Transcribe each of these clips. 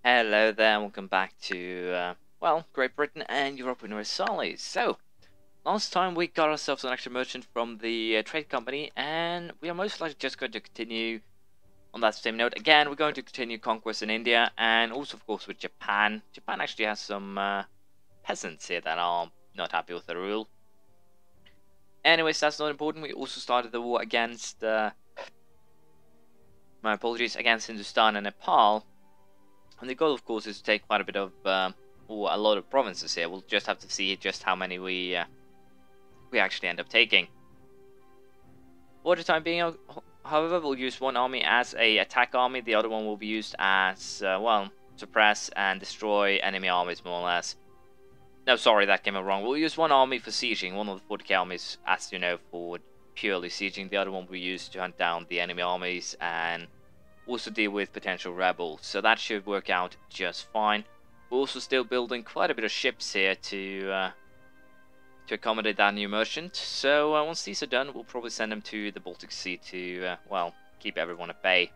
Hello there, and welcome back to, well, Great Britain and Europa Universalis. So, last time we got ourselves an extra merchant from the trade company, and we are most likely just going to continue on that same note. Again, we're going to continue conquest in India, and also, of course, with Japan. Japan actually has some peasants here that are not happy with the rule. Anyways, that's not important. We also started the war against, my apologies, against Hindustan and Nepal. And the goal, of course, is to take quite a bit of, or a lot of provinces here. We'll just have to see just how many we actually end up taking. For the time being, however, we'll use one army as a attack army. The other one will be used as, well, suppress and destroy enemy armies, more or less. No, sorry, that came out wrong. We'll use one army for sieging, one of the 40k armies, as you know, for purely sieging. The other one will be used to hunt down the enemy armies and also deal with potential rebels, so that should work out just fine. We're also still building quite a bit of ships here to accommodate that new merchant. So once these are done, we'll probably send them to the Baltic Sea to, well, keep everyone at bay.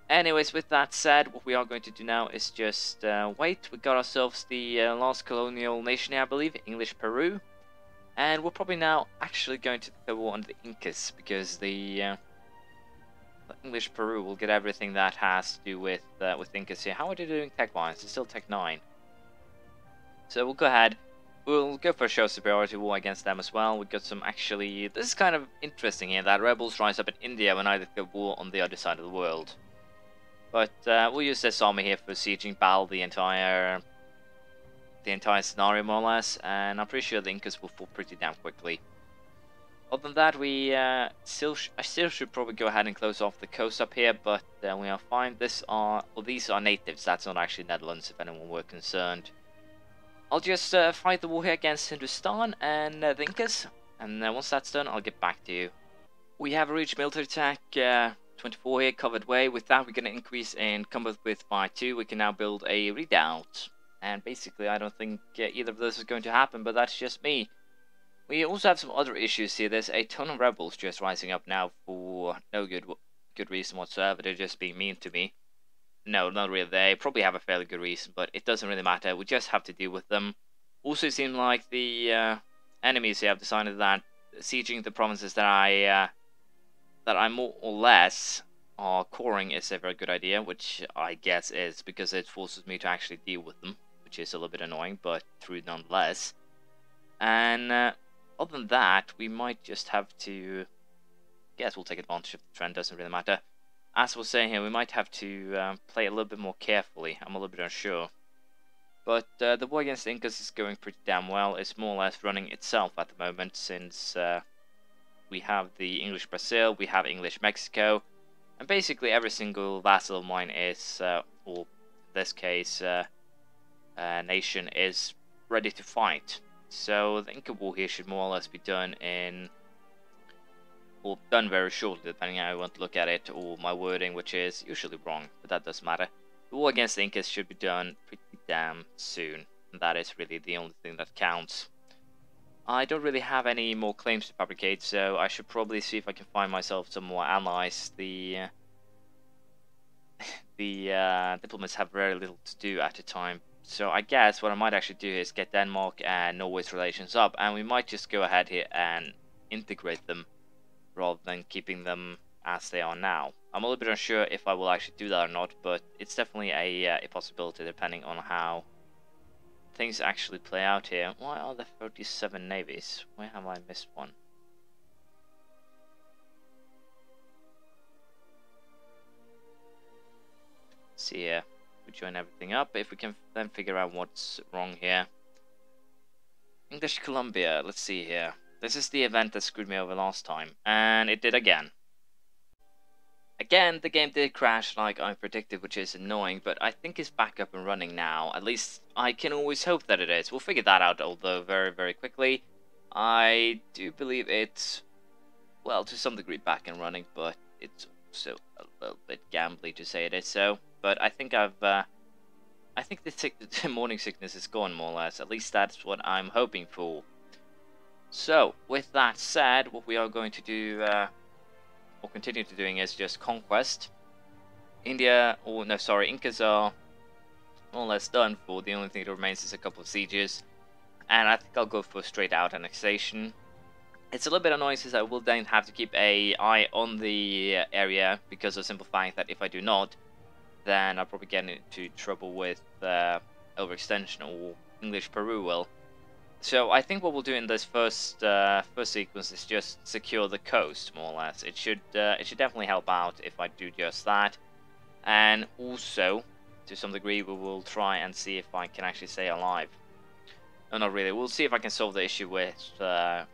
Anyways, with that said, what we are going to do now is just wait. We got ourselves the last colonial nation here, I believe, English Peru. And we're probably now actually going to the war on the Incas, because the English Peru will get everything that has to do with Incas here. How are they doing tech-wise? They're still Tech 9. So we'll go ahead. We'll go for a show superiority war against them as well. We've got some actually... This is kind of interesting here, that rebels rise up in India when I declare war on the other side of the world. But we'll use this army here for sieging battle the entire scenario, more or less. And I'm pretty sure the Incas will fall pretty damn quickly. Other than that, I still should probably go ahead and close off the coast up here, but we are fine. These are natives. That's not actually Netherlands, if anyone were concerned. I'll just fight the war here against Hindustan and the Incas, and once that's done, I'll get back to you. We have reached military attack 24 here, covered way. With that, we're going to increase in combat width by 2. We can now build a redoubt, and basically, I don't think either of those is going to happen, but that's just me. We also have some other issues here. There's a ton of rebels just rising up now for no good reason whatsoever. They're just being mean to me. No, not really. They probably have a fairly good reason, but it doesn't really matter. We just have to deal with them. Also, it seems like the enemies here have decided that sieging the provinces that I more or less are coring is a very good idea, which I guess is because it forces me to actually deal with them, which is a little bit annoying, but true nonetheless. And other than that, we might just have to... guess we'll take advantage of the trend, doesn't really matter. As I was saying here, we might have to play a little bit more carefully. I'm a little bit unsure. But the war against the Incas is going pretty damn well. It's more or less running itself at the moment, since we have the English Brazil, we have English Mexico, and basically every single vassal of mine is, or in this case, nation is ready to fight. So the Inca War here should more or less be done in, or done very shortly, depending on how you want to look at it, or my wording, which is usually wrong, but that doesn't matter. The war against the Incas should be done pretty damn soon, and that is really the only thing that counts. I don't really have any more claims to fabricate, so I should probably see if I can find myself some more allies. The diplomats have very little to do at a time. So I guess what I might actually do is get Denmark and Norway's relations up, and we might just go ahead here and integrate them rather than keeping them as they are now. I'm a little bit unsure if I will actually do that or not, but it's definitely a possibility depending on how things actually play out here. Why are there 37 navies? Where have I missed one? Let's see here. We join everything up. If we can then figure out what's wrong here. English Columbia, let's see here. This is the event that screwed me over last time, and it did again. Again, the game did crash like I predicted, which is annoying, but I think it's back up and running now. At least I can always hope that it is. We'll figure that out, although very, very quickly. I do believe it's, well, to some degree back and running, but it's also a little bit gambly to say it is so. But I think I think the morning sickness is gone, more or less. At least that's what I'm hoping for. So, with that said, what we are going to do, or continue to doing, is just conquest. Incas are more or less done for. The only thing that remains is a couple of sieges, and I think I'll go for straight out annexation. It's a little bit annoying since I will then have to keep an eye on the area because of the simple fact that if I do not, then I'll probably get into trouble with overextension, or English Peru will. So I think what we'll do in this first sequence is just secure the coast, more or less. It should definitely help out if I do just that, and also to some degree we will try and see if I can actually stay alive. No, not really. We'll see if I can solve the issue with the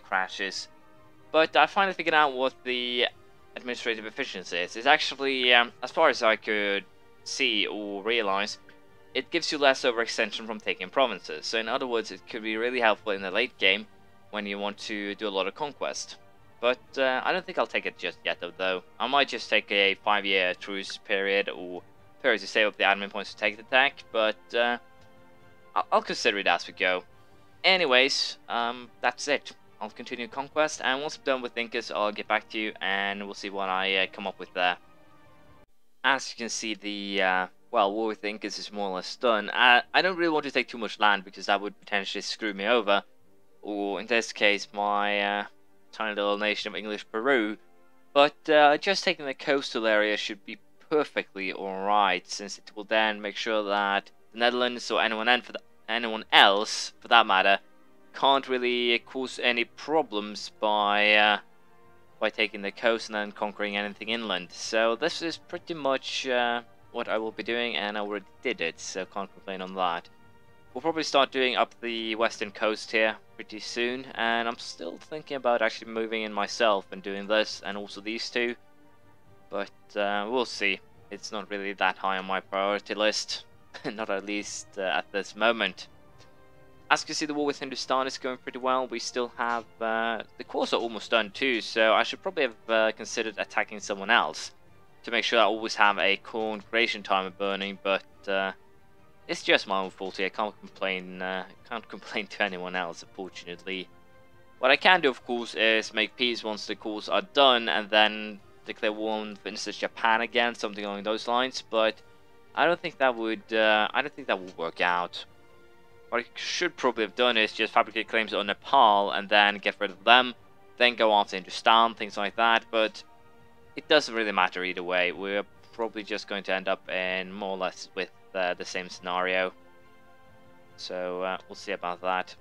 crashes. But I finally figured out what the administrative efficiency is. It's actually, as far as I could see or realize, it gives you less overextension from taking provinces. So in other words, it could be really helpful in the late game when you want to do a lot of conquest. But I don't think I'll take it just yet, though. I might just take a 5-year truce period or period to save up the admin points to take the attack, but I'll consider it as we go. Anyways, that's it. I'll continue conquest, and once I'm done with Incas, I'll get back to you, and we'll see what I come up with there. As you can see, the war with Incas is more or less done. I don't really want to take too much land because that would potentially screw me over, or in this case, my tiny little nation of English Peru. But just taking the coastal area should be perfectly alright, since it will then make sure that the Netherlands or anyone else, for that matter, can't really cause any problems by taking the coast and then conquering anything inland. So this is pretty much what I will be doing, and I already did it, so can't complain on that. We'll probably start doing up the western coast here pretty soon, and I'm still thinking about actually moving in myself and doing this and also these two, but we'll see. It's not really that high on my priority list, not at least at this moment. As you can see, the war with Hindustan is going pretty well. We still have the cores are almost done too, so I should probably have considered attacking someone else to make sure I always have a corn creation timer burning. But it's just my own fault here. I can't complain. Can't complain to anyone else, unfortunately. What I can do, of course, is make peace once the cores are done, and then declare war on, for instance, Japan again, something along those lines. But I don't think that would. I don't think that will work out. What I should probably have done is just fabricate claims on Nepal and then get rid of them, then go after Hindustan, things like that, but it doesn't really matter either way. We're probably just going to end up in more or less with the same scenario. So we'll see about that.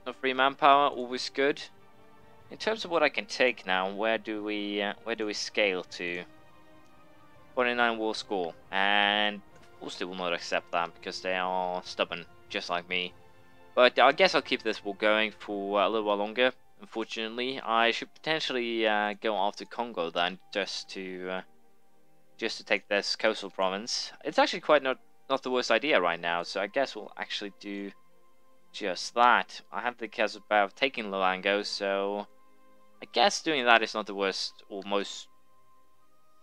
No free manpower, always good. In terms of what I can take now, where do we scale to? 49 war score, and of course they will not accept that because they are stubborn, just like me. But I guess I'll keep this war going for a little while longer. Unfortunately, I should potentially go after Congo then, just to take this coastal province. It's actually quite not the worst idea right now, so I guess we'll actually do just that. I have the case about taking Loango, so I guess doing that is not the worst or most,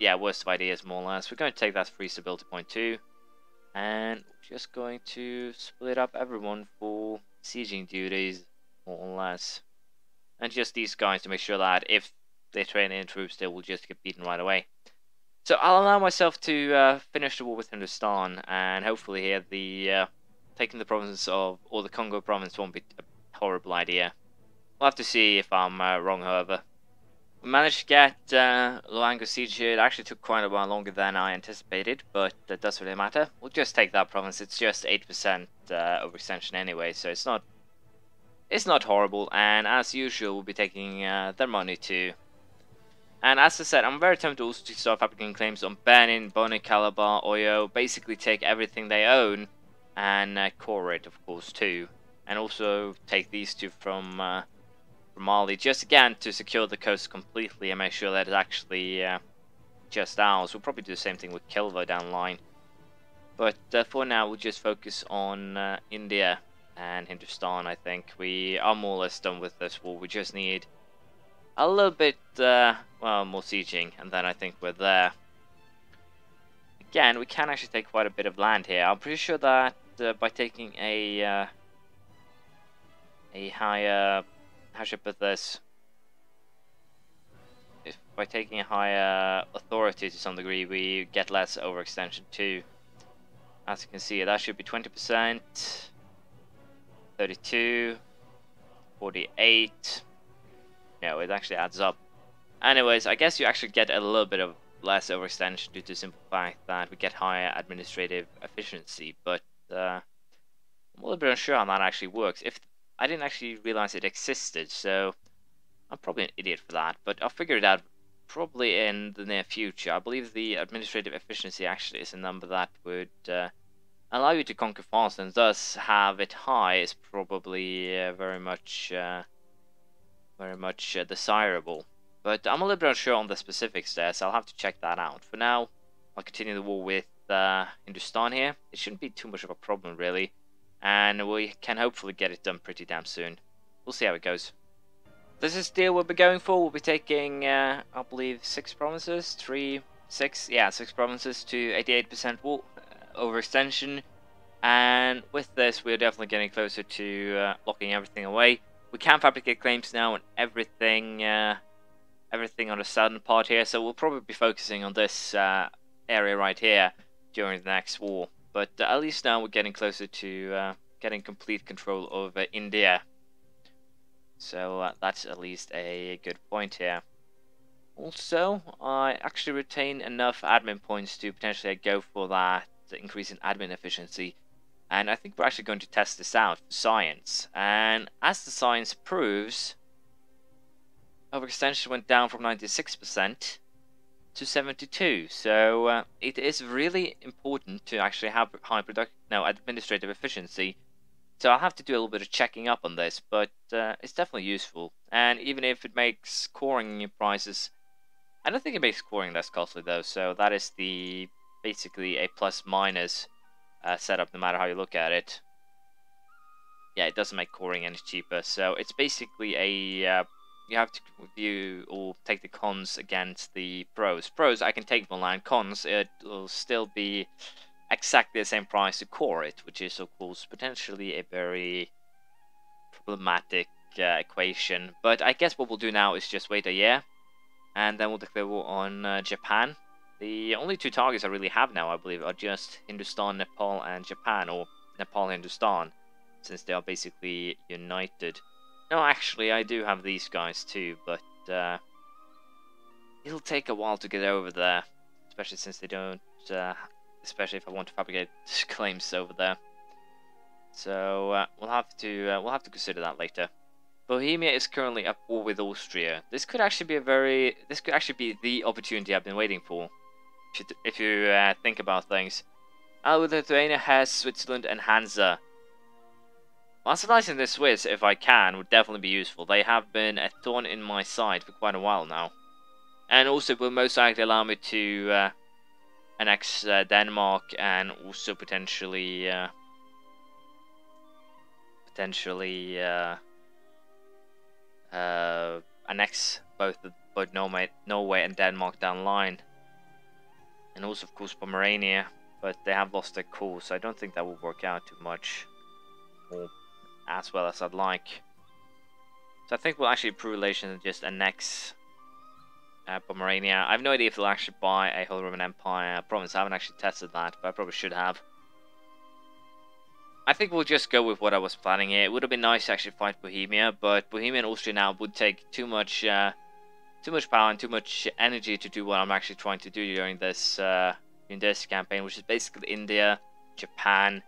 worst of ideas, more or less. We're going to take that free stability point too. And we're just going to split up everyone for sieging duties, more or less. And just these guys to make sure that if they train in troops, they will just get beaten right away. So I'll allow myself to finish the war with Hindustan, and hopefully here the taking the province of, or the Congo province won't be a horrible idea. We'll have to see if I'm wrong, however. We managed to get Loango siege here. It actually took quite a while longer than I anticipated, but that doesn't really matter. We'll just take that province. It's just 8% overextension anyway, so it's not horrible. And as usual, we'll be taking their money too. And as I said, I'm very tempted also to start fabricating claims on Benin, Boni, Calabar, Oyo. Basically take everything they own and core it, of course, too. And also take these two from Mali, just again to secure the coast completely and make sure that it's actually just ours. We'll probably do the same thing with Kilvo down the line. But for now, we'll just focus on India and Hindustan, I think. We are more or less done with this war. We just need a little bit, more sieging, and then I think we're there. Again, we can actually take quite a bit of land here. I'm pretty sure that by taking a higher... how should I put this? If by taking a higher authority to some degree, we get less overextension too. As you can see, that should be 20%, 32, 48. No, it actually adds up. Anyways, I guess you actually get a little bit of less overextension due to the simple fact that we get higher administrative efficiency, but I'm a little bit unsure how that actually works. If I didn't actually realize it existed, so I'm probably an idiot for that, but I'll figure it out probably in the near future. I believe the administrative efficiency actually is a number that would allow you to conquer fast, and thus have it high is probably very much desirable. But I'm a little bit unsure on the specifics there, so I'll have to check that out. For now, I'll continue the war with Hindustan here. It shouldn't be too much of a problem, really. And we can hopefully get it done pretty damn soon. We'll see how it goes. This is the deal we'll be going for. We'll be taking, I believe, 6 provinces. 6 provinces to 88% war overextension. And with this, we're definitely getting closer to locking everything away. We can fabricate claims now on everything on the southern part here, so we'll probably be focusing on this area right here during the next war. But at least now we're getting closer to getting complete control over India. So that's at least a good point here. Also, I actually retain enough admin points to potentially go for that increase in admin efficiency. And I think we're actually going to test this out for science. And as the science proves, overextension went down from 96% to 72. So it is really important to actually have high administrative efficiency. So I'll have to do a little bit of checking up on this, but it's definitely useful. And even if it makes coring prices, I don't think it makes coring less costly though. So that is basically a plus minus setup, no matter how you look at it. Yeah, it doesn't make coring any cheaper. So it's basically a you have to view or take the cons against the pros. Pros I can take one line. Cons, it will still be exactly the same price to core it, which is of course potentially a very problematic equation. But I guess what we'll do now is just wait a year, and then we'll declare war on Japan. The only 2 targets I really have now, I believe, are just Hindustan, Nepal, and Japan, or Nepal, Hindustan, since they are basically united. No, actually, I do have these guys too, but it'll take a while to get over there, especially since they don't, especially if I want to fabricate claims over there. So we'll have to consider that later. Bohemia is currently at war with Austria. This could actually be the opportunity I've been waiting for. If you think about things, Lithuania has Switzerland and Hansa. Marginalizing the Swiss, if I can, would definitely be useful. They have been a thorn in my side for quite a while now. And also will most likely allow me to annex Denmark, and also potentially annex both Norway and Denmark down the line. And also, of course, Pomerania. But they have lost their course, so I don't think that will work out too much. Or as well as I'd like. So I think we'll actually improve relations and just annex Pomerania. I have no idea if they'll actually buy a whole Roman Empire province. I haven't actually tested that, but I probably should have. I think we'll just go with what I was planning here. It would have been nice to actually fight Bohemia, but Bohemia and Austria now would take too much power and too much energy to do what I'm actually trying to do during this campaign, which is basically India, Japan,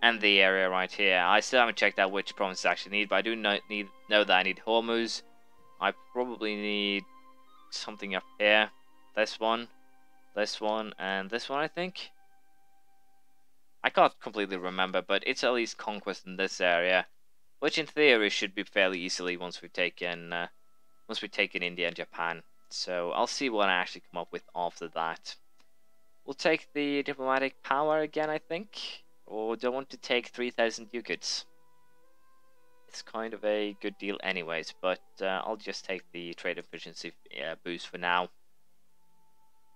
and the area right here. I still haven't checked out which provinces I actually need, but I do know that I need Hormuz. I probably need something up here. This one, and this one, I think. I can't completely remember, but it's at least conquest in this area, which in theory should be fairly easily once we've taken India and Japan. So I'll see what I actually come up with after that. We'll take the diplomatic power again, I think. Or do I want to take 3,000 ducats? It's kind of a good deal anyways, but I'll just take the trade efficiency boost for now.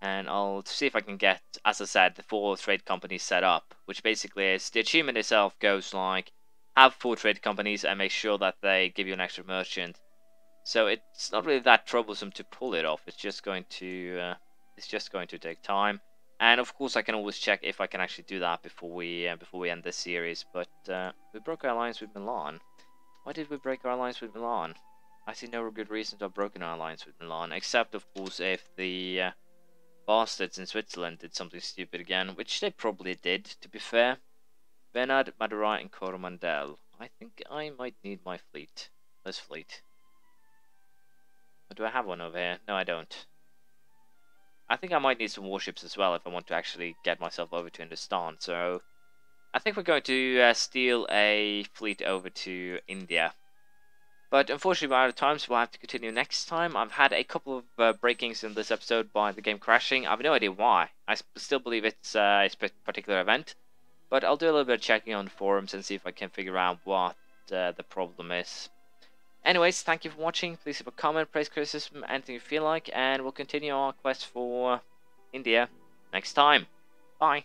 And I'll see if I can get, as I said, the 4 trade companies set up, which basically is, the achievement itself goes like, have 4 trade companies and make sure that they give you an extra merchant. So it's not really that troublesome to pull it off. It's just going to take time. And of course, I can always check if I can actually do that before we end this series. But we broke our alliance with Milan. Why did we break our alliance with Milan? I see no good reason to have broken our alliance with Milan, except of course if the bastards in Switzerland did something stupid again, which they probably did, to be fair. Bernard, Madurai, and Coromandel. I think I might need my fleet. This fleet. But do I have one over here? No, I don't. I think I might need some warships as well if I want to actually get myself over to Hindustan. So I think we're going to steal a fleet over to India. But unfortunately, we're out of time, so we'll have to continue next time. I've had a couple of breakings in this episode by the game crashing. I have no idea why. I still believe it's a particular event. But I'll do a little bit of checking on forums and see if I can figure out what the problem is. Anyways, thank you for watching. Please leave a comment, praise, criticism, anything you feel like. And we'll continue our quest for India next time. Bye.